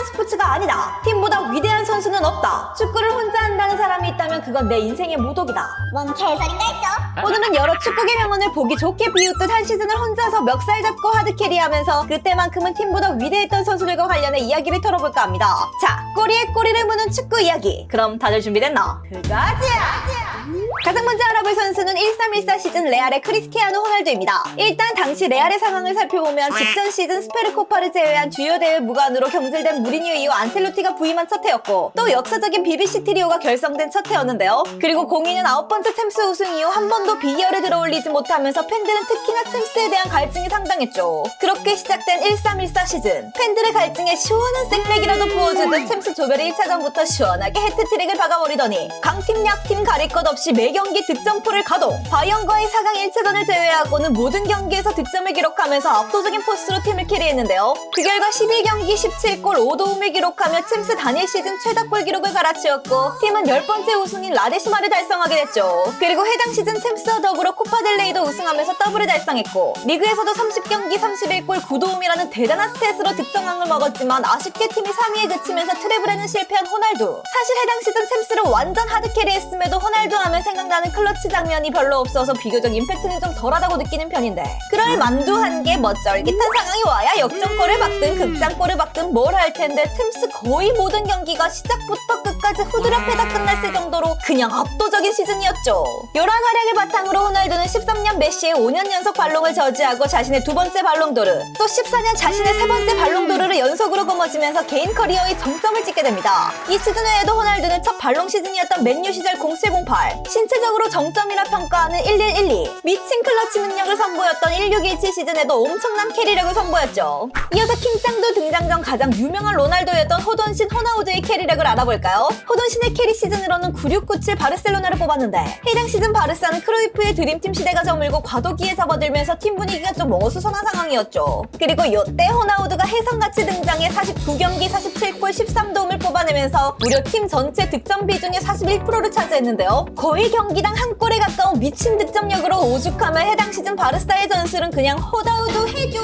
위대한 스포츠가 아니다. 팀보다 위대한 선수는 없다. 축구를 혼자 한다는 사람이 있다면 그건 내 인생의 모독이다. 뭔 개소린가 했죠? 오늘은 여러 축구계 명언을 보기 좋게 비웃듯 한 시즌을 혼자서 멱살 잡고 하드캐리하면서 그때만큼은 팀보다 위대했던 선수들과 관련해 이야기를 털어볼까 합니다. 자, 꼬리에 꼬리를 무는 축구 이야기. 그럼 다들 준비됐나? 그거지야! 가장 먼저 알아볼 선수는 1314 시즌 레알의 크리스티아노 호날두입니다. 일단 당시 레알의 상황을 살펴보면 직전 시즌 스페르코파를 제외한 주요 대회 무관으로 경질된 무리뉴 이후 안첼로티가 부임한 첫 해였고 또 역사적인 BBC 트리오가 결성된 첫 해였는데요. 그리고 02년 9번째 챔스 우승 이후 한 번도 비결에 들어올리지 못하면서 팬들은 특히나 챔스에 대한 갈증이 상당했죠. 그렇게 시작된 1314 시즌 팬들의 갈증에 시원한 색백이라도 부어주듯 챔스 조별의 1차전부터 시원하게 해트트릭을 박아버리더니 강팀 약팀 가릴 것 없이 매경기 득점포를 가동. 바이언과의 4강 1차전을 제외하고는 모든 경기에서 득점을 기록하면서 압도적인 포스로 팀을 캐리했는데요. 그 결과 11경기 17골 5도움을 기록하며 챔스 단일 시즌 최다골 기록을 갈아치웠고 팀은 10번째 우승인 라데시마를 달성하게 됐죠. 그리고 해당 시즌 챔스와 더불어 코파델레이도 우승하면서 더블을 달성했고 리그에서도 30경기 31골 9도움이라는 대단한 스탯으로 득점왕을 먹었지만 아쉽게 팀이 3위에 그치면서 트래블에는 실패한 호날두. 사실 해당 시즌 챔스를 완전 하드캐리했음에도 호날두 하면 생각나는 클러치 장면이 별로 없어서 비교적 임팩트는 좀 덜하다고 느끼는 편인데 그럴 만두 한 개 멋쩔깃한 상황이 와야 역전골을 박든 극장골을 박든 뭘 할 텐데 챔스 거의 모든 경기가 시작부터 끝까지 후드려 패다 끝났을 정도로 그냥 압도적인 시즌이었죠. 이러한 활약을 바탕으로 호날두는 13년 메시의 5년 연속 발롱을 저지하고 자신의 두 번째 발롱도르 또 14년 자신의 세 번째 발롱도르를 연속으로 거머쥐면서 개인 커리어의 정점을 찍게 됩니다. 이 시즌 외에도 호날두는 첫 발롱 시즌이었던 맨유 시절 0708 신체적으로 정점이라 평가하는 1112 미친 클러치 능력을 선보였던 1617 시즌에도 엄청난 캐리력을 선보였죠. 이어서 킹짱도 등장 전 가장 유명한 로날도였던 호돈신 호나우드의 캐리력을 알아볼까요? 호돈신의 캐리 시즌으로는 9697 바르셀로나를 뽑았는데 해당 시즌 바르사는 크루이프의 드림팀 시대가 저물고 과도기에 접어들면서 팀 분위기가 좀 어수선한 상황이었죠. 그리고 이때 호나우드가 혜성같이 등장해 49경기 47골 13도움을 뽑아내면서 무려 팀 전체 득점 비중의 41%를 차지했는데요. 거의 경기당 한 골에 가까운 미친 득점력으로 오죽하면 해당 시즌 바르사의 전술은 그냥 호나우드 해줘!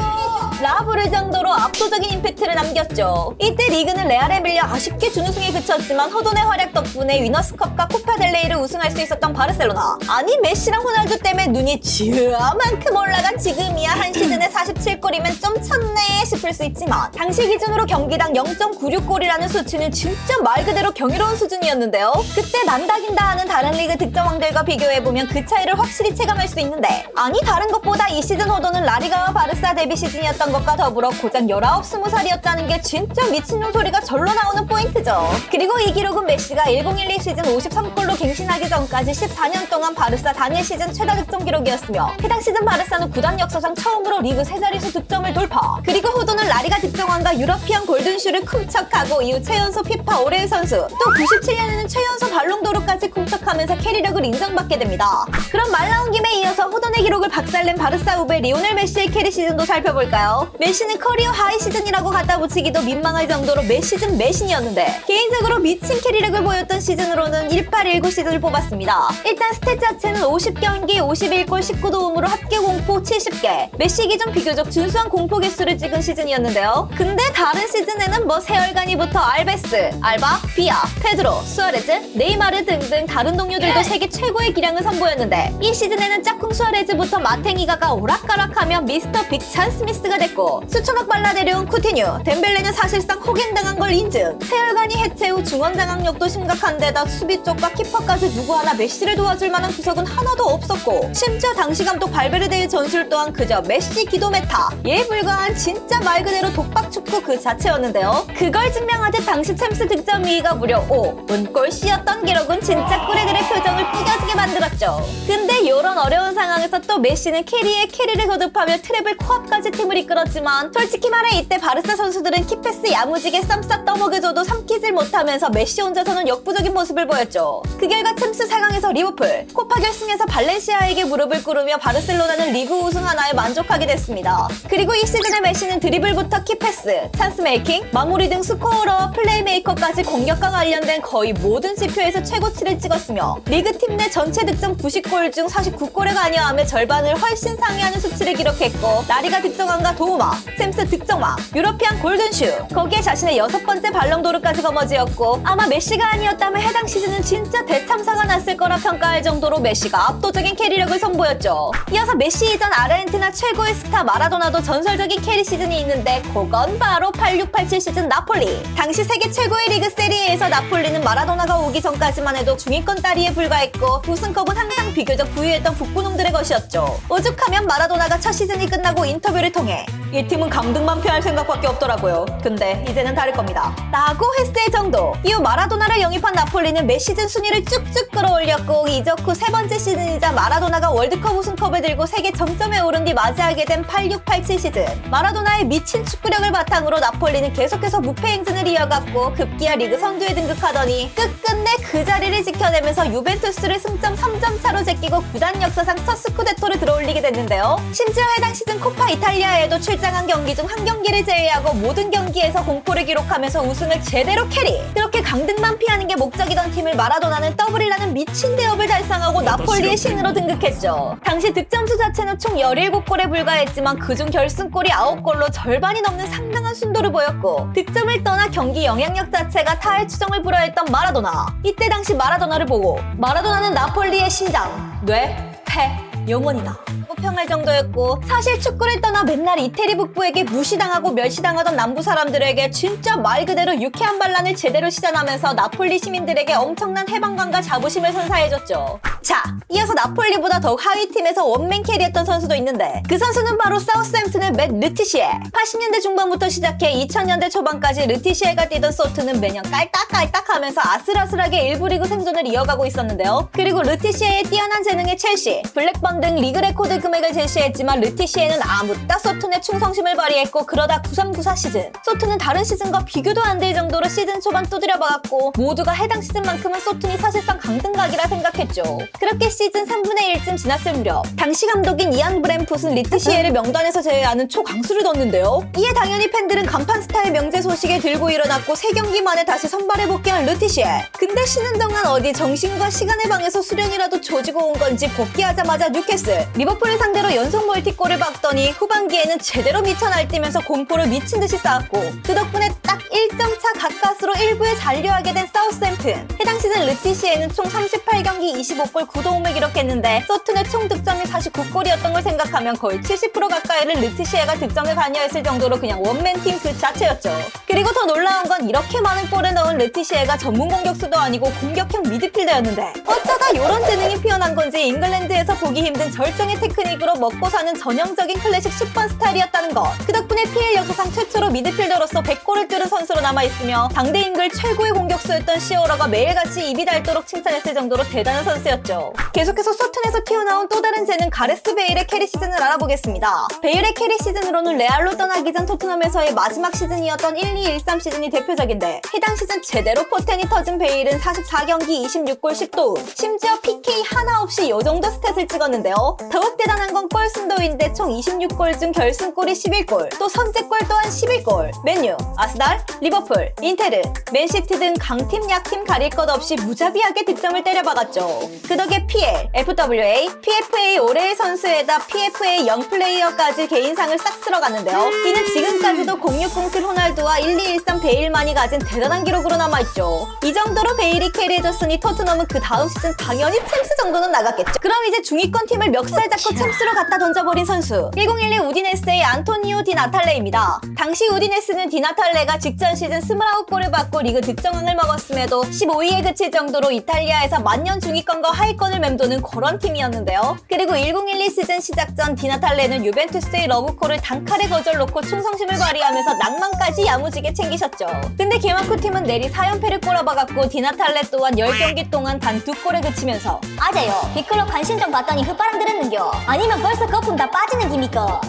라 부를 정도로 압도적인 임팩트를 남겼죠. 이때 리그는 레알에 밀려 아쉽게 준우승에 그쳤지만 호돈의 활약 덕분에 위너스컵과 코파델레이를 우승할 수 있었던 바르셀로나. 아니 메시랑 호날두 때문에 눈이 쥐어만큼 올라간 지금이야 한 시즌에 47골이면 좀 쳤네 싶을 수 있지만 당시 기준으로 경기당 0.96골이라는 수치는 진짜 말 그대로 경이로운 수준이었는데요. 그때 난다긴다 하는 다른 리그 득점왕들과 비교해보면 그 차이를 확실히 체감할 수 있는데 아니 다른 것보다 이 시즌 호돈은 라리가와 바르사 데뷔 시즌이었던 것과 더불어 고작 19, 20살이었다는 게 진짜 미친놈 소리가 절로 나오는 포인트죠. 그리고 이 기록은 메시가 1012 시즌 53골로 갱신하기 전까지 14년 동안 바르사 단일 시즌 최다 득점 기록이었으며 해당 시즌 바르사는 구단 역사상 처음으로 리그 세 자릿수 득점을 돌파. 그리고 호돈은 라리가 득점왕과 유러피안 골든슈를 쿰척하고 이후 최연소 피파 올해의 선수 또 97년에는 최연소 발롱도르까지 쿰척하면서 캐리력을 인정받게 됩니다. 그럼 말 나온 김에 이어서 호돈의 기록을 박살낸 바르사 후배 리오넬 메시의 캐리 시즌도 살펴볼까요? 메시는 커리어 하이 시즌이라고 갖다 붙이기도 민망할 정도로 매 시즌 매신이었는데 개인적으로 미친 캐리력을 보였던 시즌으로는 1819 시즌을 뽑았습니다. 일단 스탯 자체는 50경기 51골 19도움으로 합계 공포 70개 메시 기준 비교적 준수한 공포 개수를 찍은 시즌이었는데요. 근데 다른 시즌에는 뭐 세월간이부터 알베스, 알바, 비아, 페드로, 수아레즈, 네이마르 등등 다른 동료들도 세계 최고의 기량을 선보였는데 이 시즌에는 짝꿍 수아레즈부터 마탱이가가 오락가락하며 미스터 빅 찬 스미스가 됐고 수천억 발라 데려온 쿠티뉴, 덴벨레는 사실상 호갱당한 걸 인증. 세월간이 해체 후 중원 장악력도 심각한 데다 수비 쪽과 키퍼까지 누구 하나 메시를 도와줄 만한 구석은 하나도 없었고 심지어 당시 감독 발베르데의 전술 또한 그저 메시 기도 메타 예에 불과한 진짜 말 그대로 독박 축구 그 자체였는데요. 그걸 증명하듯 당시 챔스 득점 2위가 무려 5, 문골씨였던 기록은 진짜 꾸레들의 표정을 꾸겨지게 만들었죠. 근데 이런 어려운 상황에서 또 메시는 캐리에 캐리를 거듭하며 트래블 코앞까지 팀을 이끌었지만 솔직히 말해 이때 바르사 선수들은 키패스 야무지게 쌈싸 떠먹여줘도 삼키질 못하면서 메시 혼자서는 역부족인 모습을 보였죠. 그 결과 챔스 4강에서 리버풀, 코파 결승에서 발렌시아에게 무릎을 꿇으며 바르셀로나는 리그 우승 하나에 만족하게 됐습니다. 그리고 이 시즌의 메시는 드리블부터 키패스, 찬스 메이킹, 마무리 등 스코어러와 플레이메이커까지 공격과 관련된 거의 모든 지표에서 최고치를 찍었으며 리그 팀 내 전체 득점 90골 중 49골에 관여하며 절반을 훨씬 상회하는 수치를 기록했고 라리가 득점왕과 도우마, 샘스 득점왕, 유러피안 골든슈, 거기에 자신의 6번째 발롱도르까지 거머쥐었고 아마 메시가 아니었다면 해당 시즌은 진짜 대참사가 났을 거라 평가할 정도로 메시가 압도적인 캐리력을 선보였죠. 이어서 메시 이전 아르헨티나 최고의 스타 마라도나도 전설적인 캐리 시즌이 있는데 그건 바로 86-87 시즌 나폴리. 당시 세계 최고의 리그 세리에에서 나폴리는 마라도나가 오기 전까지만 해도 중위권 따리에 불과했고 우승컵은 항상 비교적 부유했던 북부놈들의 것이었죠. 오죽하면 마라도나가 첫 시즌이 끝나고 인터뷰를 통해 이 팀은 강등만 피할 생각밖에 없더라고요. 근데 이제는 다를 겁니다. 라고 했을 정도. 이후 마라도나를 영입한 나폴리는 매 시즌 순위를 쭉쭉 끌어올렸고 이적 후 세 번째 시즌이자 마라도나가 월드컵 우승컵을 들고 세계 정점에 오른 뒤 맞이하게 된 86-87 시즌. 마라도나의 미친 축구력을 바탕으로 나폴리는 계속해서 무패 행진을 이어갔고 급기야 리그 선두에 등극하더니 끝끝내 그 자리를 지켜내면서 유벤투스를 승점 3점 차로 제끼고 구단 역사상 첫 스쿠데토를 들어올리게 됐는데요. 심지어 해당 시즌 코파 이탈리아에도 출장한 경기 중 한 경기를 제외하고 모든 경기에서 공포를 기록하면서 우승을 제대로 캐리. 그렇게 강등만 피하는 게 목적이던 팀을 마라도나는 더블이라는 미친 대업을 달성하고 나폴리의 신으로 등극했죠. 당시 득점수 자체는 총 17골에 불과했지만 그중 결승골이 9골로 절반이 넘는 상당한 순도를 보였고 득점을 떠나 경기 영향력 자체가 타의 추정을 불허했던 마라도나. 이때 당시 마라도나를 보고 마라도나는 나폴리의 심장, 뇌, 폐, 영혼이다 평할 정도였고 사실 축구를 떠나 맨날 이태리 북부에게 무시당하고 멸시당하던 남부 사람들에게 진짜 말 그대로 유쾌한 반란을 제대로 시전하면서 나폴리 시민들에게 엄청난 해방감과 자부심을 선사해줬죠. 자, 이어서 나폴리보다 더욱 하위 팀에서 원맨 캐리했던 선수도 있는데 그 선수는 바로 사우스햄튼의 맷 르티시에. 80년대 중반부터 시작해 2000년대 초반까지 르티시에가 뛰던 소트는 매년 깔딱깔딱하면서 아슬아슬하게 일부 리그 생존을 이어가고 있었는데요. 그리고 르티시에의 뛰어난 재능에 첼시, 블랙번 등 리그 레코드 금액을 제시했지만 르티시에는 아무따 소튼의 충성심을 발휘했고 그러다 93-94 시즌 소튼은 다른 시즌과 비교도 안 될 정도로 시즌 초반 두드려박았고 모두가 해당 시즌만큼은 소튼이 사실상 강등각이라 생각했죠. 그렇게 시즌 3분의 1쯤 지났을 무렵 당시 감독인 이안 브램풋은 르티시에를 명단에서 제외하는 초강수를 뒀는데요. 이에 당연히 팬들은 간판 스타의 명제 소식에 들고 일어났고 3경기 만에 다시 선발에 복귀한 르티시에. 근데 쉬는 동안 어디 정신과 시간의 방에서 수련이라도 조지고 온 건지 복귀하자마자 뉴캐슬, 리버풀을 상대로 연속 멀티골을 박더니 후반기에는 제대로 미쳐 날뛰면서 공포를 미친 듯이 쌓았고 그 덕분에 딱 1점 차 가까스로 1부에 잔류하게 된 사우스햄튼. 해당 시즌 르티시에는 총 38경기 25골 9도움을 기록했는데 소튼의 총 득점이 49골이었던 걸 생각하면 거의 70% 가까이를 르티시에가 득점에 관여했을 정도로 그냥 원맨팀 그 자체였죠. 그리고 더 놀라운 건 이렇게 많은 골을 넣은 르티시에가 전문 공격수도 아니고 공격형 미드필더였는데 어쩌다 이런 재능이 피어난 건지 잉글랜드에서 보기 힘든 절정의 테크닉으로 먹고 사는 전형적인 클래식 10번 스타일이었다는 것. 그 덕분에 PL 역사상 최초로 미드필더로서 100골을 뚫은 선수로 남아있으며 당대 잉글 최고의 공격수였던 시오라가 매일같이 입이 닳도록 칭찬했을 정도로 대단한 선수였죠. 계속해서 소튼에서 튀어나온 또 다른 재능 가레스 베일의 캐리 시즌을 알아보겠습니다. 베일의 캐리 시즌으로는 레알로 떠나기 전 토트넘에서의 마지막 시즌이었던 12-13 시즌이 대표적인데 해당 시즌 제대로 포텐이 터진 베일은 44경기 26골 10도움 심지어 PK 하나 없이 이 정도 스탯을 찍었는데요. 더욱 대단한 건 골 순도인데 총 26골 중 결승골이 11골, 또 선제골 또한 11골. 맨유, 아스날, 리버풀, 인테르, 맨시티 등 강팀 약팀 가릴 것 없이 무자비하게 득점을 때려박았죠. 그 덕에 PL, FWA, PFA 올해의 선수에다 PFA 영플레이어까지 개인상을 싹 쓸어갔는데요. 이는 지금까지도 0607 호날두와 1213 베일만이 가진 대단한 기록으로 남아있죠. 이 정도로 베일이 캐리해줬으니 토트넘은 그 다음 시즌 당연히 챔스 정도는 나갔겠죠. 그럼 이제 중위권 팀을 멱살 잡고 챔스로 갖다 던져버린 선수 1011 우디네스의 안토니오 디 나탈레입니다. 당시 우디네스는 디 나탈레가 직전 시즌 29골을 받고 리그 득점왕을 먹었음에도 15위에 그칠 정도로 이탈리아에서 만년 중위권과 하위권을 맴도는 그런 팀이었는데요. 그리고 1012 시즌 시작 전 디 나탈레는 유벤투스의 러브콜을 단칼에 거절놓고 충성심을 발휘하면서 낭만까지 야무지게 챙기셨죠. 근데 개막 후 팀은 내리 4연패를 꼬라박았고 디 나탈레 또한 10경기 동안 단 2골에 그치면서 맞아요. 빅클럽 관심 좀 봤더니 흙바람 들었는겨. 아니면 벌써 거품 다 빠지는 기니까.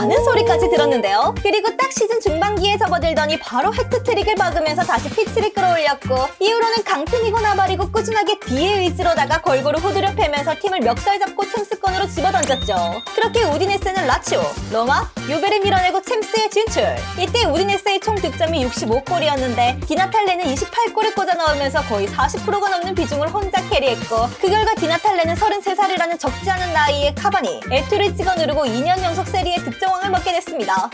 라는 소리까지 들었는데요. 그리고 딱 시즌 중반기에 접어들더니 바로 해트트릭을 박으면서 다시 피치를 끌어올렸고 이후로는 강팀이고 나발이고 꾸준하게 뒤에 의지로다가 골고루 후드려 패면서 팀을 멱살 잡고 챔스권으로 집어던졌죠. 그렇게 우디네스는 라치오, 로마, 유베를 밀어내고 챔스에 진출. 이때 우디네스의 총 득점이 65골이었는데 디나탈레는 28골을 꽂아 넣으면서 거의 40%가 넘는 비중을 혼자 캐리했고 그 결과 디나탈레는 33살이라는 적지 않은 나이에 카바니, 에투를 찍어 누르고 2년 연속 세리에 득점왕을 먹게 됐습니다.